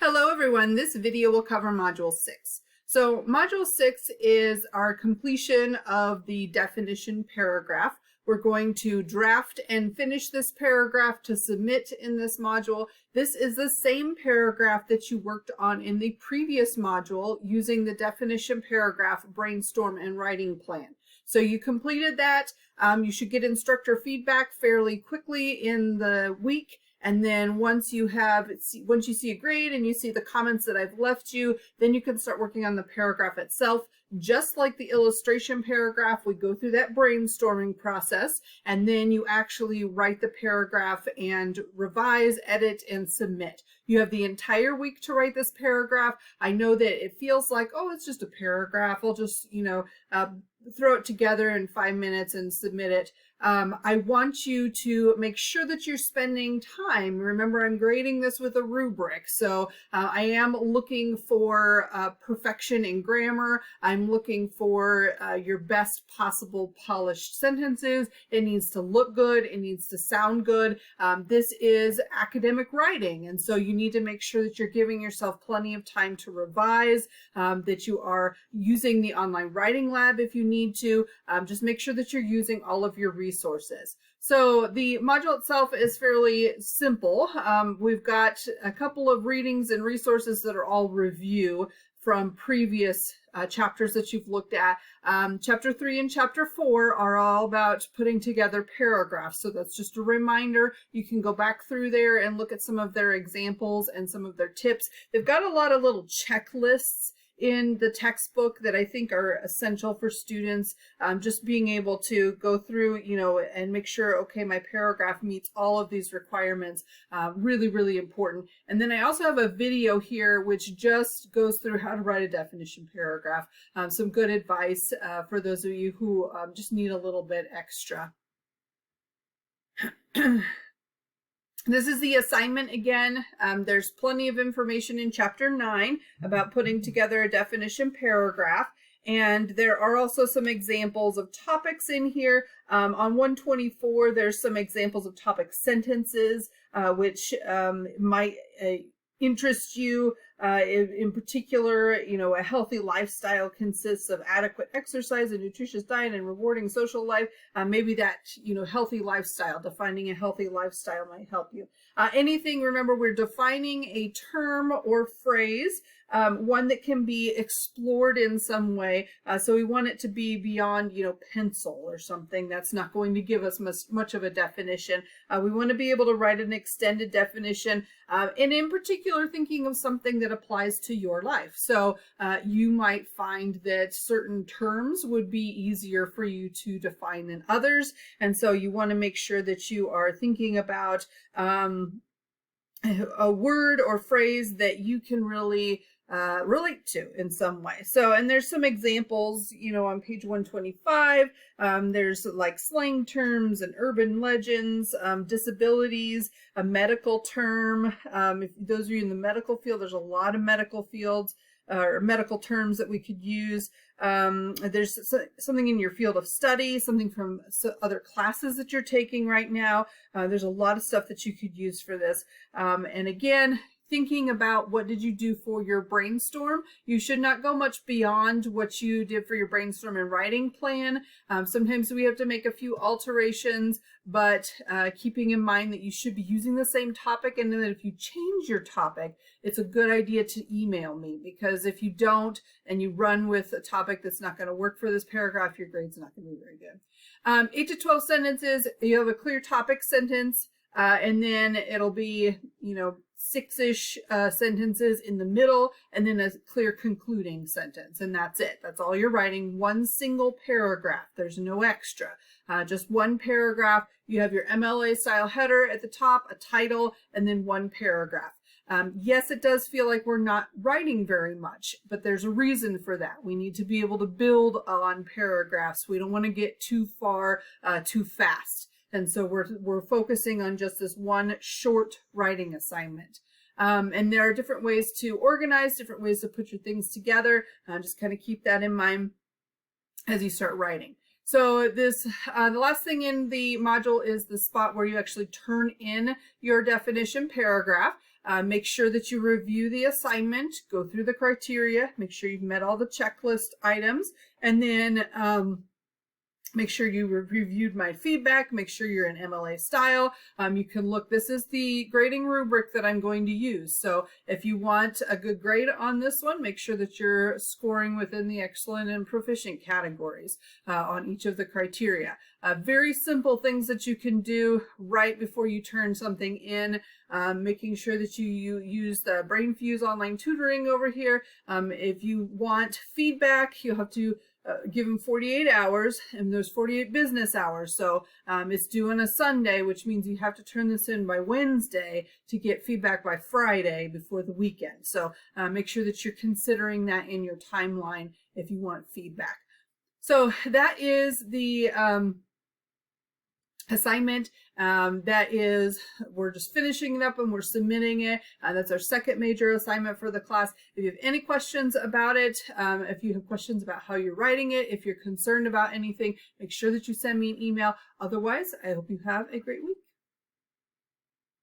Hello everyone, this video will cover Module 6. So Module 6 is our completion of the definition paragraph. We're going to draft and finish this paragraph to submit in this module. This is the same paragraph that you worked on in the previous module using the definition paragraph, brainstorm, and writing plan. So you completed that. You should get instructor feedback fairly quickly in the week. And then once you see a grade and you see the comments that I've left you, then you can start working on the paragraph itself. Just like the illustration paragraph, we go through that brainstorming process, and then you actually write the paragraph and revise, edit, and submit. You have the entire week to write this paragraph. I know that it feels like, oh, it's just a paragraph. I'll just, throw it together in 5 minutes and submit it. I want you to make sure that you're spending time. Remember, I'm grading this with a rubric, so I am looking for perfection in grammar. I'm looking for your best possible polished sentences. It needs to look good. It needs to sound good. This is academic writing, and so you need to make sure that you're giving yourself plenty of time to revise, that you are using the online writing lab if you need to. Just make sure that you're using all of your resources. So the module itself is fairly simple. We've got a couple of readings and resources that are all review from previous chapters that you've looked at. Chapter 3 and Chapter 4 are all about putting together paragraphs. So that's just a reminder. You can go back through there and look at some of their examples and some of their tips. They've got a lot of little checklists in the textbook that I think are essential for students, just being able to go through, and make sure, okay, my paragraph meets all of these requirements. Really, really important. And then I also have a video here which just goes through how to write a definition paragraph. Some good advice for those of you who just need a little bit extra. This is the assignment again. There's plenty of information in Chapter 9 about putting together a definition paragraph. And there are also some examples of topics in here. On 124, there's some examples of topic sentences, which might interest you. In particular, a healthy lifestyle consists of adequate exercise, a nutritious diet, and rewarding social life. Maybe that, healthy lifestyle, defining a healthy lifestyle might help you. Anything, remember, we're defining a term or phrase, one that can be explored in some way. So we want it to be beyond, pencil or something. That's not going to give us much of a definition. We want to be able to write an extended definition, and in particular, thinking of something that applies to your life. So you might find that certain terms would be easier for you to define than others. And so you want to make sure that you are thinking about a word or phrase that you can really relate to in some way. So, and there's some examples, on page 125, there's like slang terms and urban legends, disabilities, a medical term. If those of you in the medical field, there's a lot of medical fields or medical terms that we could use. There's something in your field of study, something from other classes that you're taking right now. There's a lot of stuff that you could use for this. And again, thinking about what did you do for your brainstorm. You should not go much beyond what you did for your brainstorm and writing plan. Sometimes we have to make a few alterations, but keeping in mind that you should be using the same topic, and then if you change your topic, it's a good idea to email me, because if you don't and you run with a topic that's not going to work for this paragraph, your grade's not going to be very good. 8 to 12 sentences, you have a clear topic sentence, and then it'll be, 6-ish sentences in the middle, and then a clear concluding sentence, and that's it. That's all you're writing, one single paragraph. There's no extra, just one paragraph. You have your MLA style header at the top, a title, and then one paragraph. Yes, it does feel like we're not writing very much, but there's a reason for that. We need to be able to build on paragraphs. We don't want to get too far too fast. And so we're focusing on just this one short writing assignment. And there are different ways to organize, different ways to put your things together. Just kind of keep that in mind as you start writing. So this, the last thing in the module is the spot where you actually turn in your definition paragraph. Make sure that you review the assignment, go through the criteria, make sure you've met all the checklist items, and then make sure you reviewed my feedback. Make sure you're in MLA style. You can look, this is the grading rubric that I'm going to use. So if you want a good grade on this one, make sure that you're scoring within the excellent and proficient categories on each of the criteria. Very simple things that you can do right before you turn something in. Making sure that you use the BrainFuse online tutoring over here. If you want feedback, you'll have to give them 48 hours, and there's 48 business hours. So it's due on a Sunday, which means you have to turn this in by Wednesday to get feedback by Friday before the weekend. So make sure that you're considering that in your timeline if you want feedback. So that is the assignment. That is, we're just finishing it up and we're submitting it. That's our second major assignment for the class. If you have any questions about it, if you have questions about how you're writing it, if you're concerned about anything, make sure that you send me an email. Otherwise, I hope you have a great week.